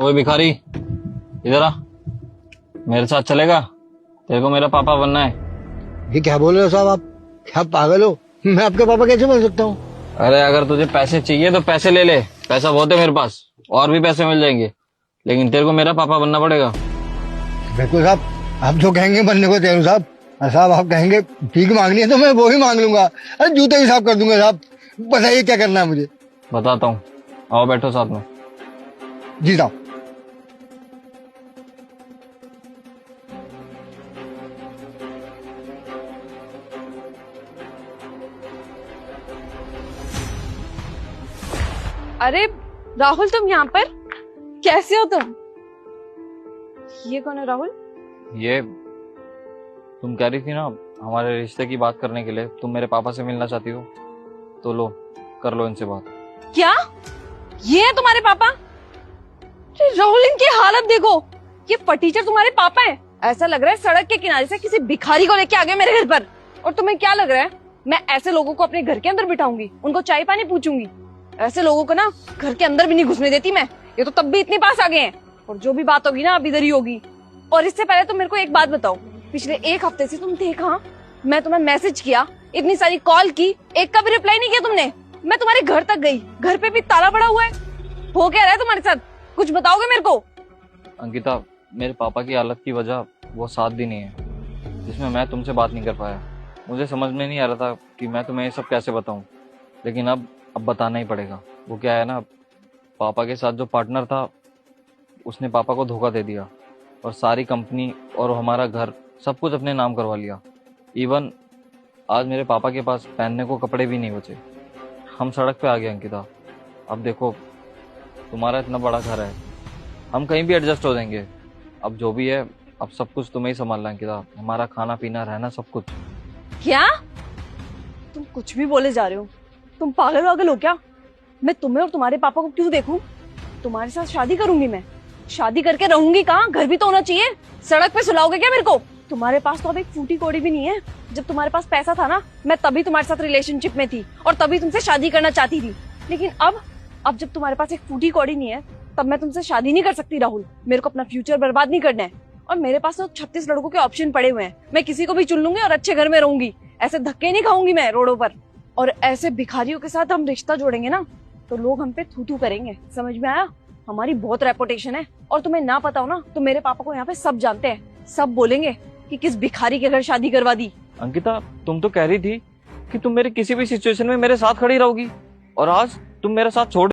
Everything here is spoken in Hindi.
ओए भिखारी, इधर आ। मेरे साथ चलेगा? तेरे को मेरा पापा बनना है। ये क्या बोल रहे हो साहब आप? क्या पागल हो? मैं आपका पापा कैसे बन सकता हूँ? अरे अगर तुझे पैसे चाहिए तो पैसे ले ले, पैसा बहुत है मेरे पास, और भी पैसे मिल जाएंगे, लेकिन तेरे को मेरा पापा बनना पड़ेगा। बिल्कुल साहब, आप जो कहेंगे बनने को तैयार हूँ साहब। साहब आप कहेंगे भीख मांगनी है तो मैं वो ही मांग लूंगा। अरे जूते भी साफ कर दूंगा साहब। बताइए क्या करना है मुझे? बताता हूँ, आओ बैठो साथ में। जी साहब। अरे राहुल, तुम यहाँ पर कैसे हो तुम? ये कौन है राहुल? ये तुम कह रही थी ना हमारे रिश्ते की बात करने के लिए, तुम मेरे पापा से मिलना चाहती हो, तो लो, कर लो इनसे बात। क्या ये है तुम्हारे पापा? अरे राहुल, इनकी हालत देखो, ये फटीचर तुम्हारे पापा हैं। ऐसा लग रहा है सड़क के किनारे से किसी भिखारी को लेके आ गए मेरे घर पर। और तुम्हें क्या लग रहा है मैं ऐसे लोगों को अपने घर के अंदर बिठाऊंगी, उनको चाय पानी पूछूंगी? ऐसे लोगों को ना घर के अंदर भी नहीं घुसने देती मैं। ये तो तब भी इतने पास आ गए हैं, और जो भी बात होगी ना अब इधर ही होगी। और इससे पहले तुम मेरे को एक बात बताओ, पिछले एक हफ्ते से तुम थे कहाँ? मैं तुम्हें मैसेज किया, इतनी सारी कॉल की, एक का भी रिप्लाई नहीं किया तुमने। मैं तुम्हारे घर तक गई, घर पे भी ताला पड़ा हुआ है। हो क्या रहा है तुम्हारे साथ? कुछ बताओगे मेरे को? अंकिता, मेरे पापा की हालत की वजह वो 7 दिन ही है जिसमें मैं तुमसे बात नहीं कर पाया। मुझे समझ में नहीं आ रहा था कि मैं तुम्हें ये सब कैसे बताऊं, लेकिन अब बताना ही पड़ेगा। वो क्या है ना, पापा के साथ जो पार्टनर था उसने पापा को धोखा दे दिया, और सारी कंपनी और हमारा घर सब कुछ अपने नाम करवा लिया। इवन आज मेरे पापा के पास पहनने को कपड़े भी नहीं बचे। हम सड़क पे आ गए अंकिता। अब देखो, तुम्हारा इतना बड़ा घर है, हम कहीं भी एडजस्ट हो जाएंगे। अब जो भी है, अब सब कुछ तुम्हें ही संभालना है अंकिता, हमारा खाना पीना रहना सब कुछ। क्या तुम कुछ भी बोले जा रहे हो? तुम पागल वागल हो क्या? मैं तुम्हें और तुम्हारे पापा को क्यों देखूं? तुम्हारे साथ शादी करूंगी मैं। शादी करके रहूंगी कहाँ? घर भी तो होना चाहिए। सड़क पे सुलाओगे क्या मेरे को? तुम्हारे पास तो अब एक फूटी कौड़ी भी नहीं है। जब तुम्हारे पास पैसा था ना, मैं तभी तुम्हारे साथ रिलेशनशिप में थी और तभी तुमसे शादी करना चाहती थी। लेकिन अब जब तुम्हारे पास एक फूटी कौड़ी नहीं है, तब मैं तुमसे शादी नहीं कर सकती राहुल। मेरे को अपना फ्यूचर बर्बाद नहीं करना है। और मेरे पास तो 36 लड़कों के ऑप्शन पड़े हुए हैं। मैं किसी को भी चुन लूंगी और अच्छे घर में रहूंगी। ऐसे धक्के नहीं खाऊंगी मैं रोडों पर। और ऐसे भिखारियों के साथ हम रिश्ता जोड़ेंगे ना, तो लोग हम पे थू थू करेंगे। समझ में आया? हमारी बहुत रेपुटेशन है, और तुम्हें ना पता हो ना तो मेरे पापा को यहाँ पे सब जानते हैं। सब बोलेंगे कि किस भिखारी के घर शादी करवा दी। अंकिता, तुम तो कह रही थी कि तुम मेरे किसी भी सिचुएशन में मेरे साथ खड़ी रहोगी, और आज तुम मेरे साथ छोड़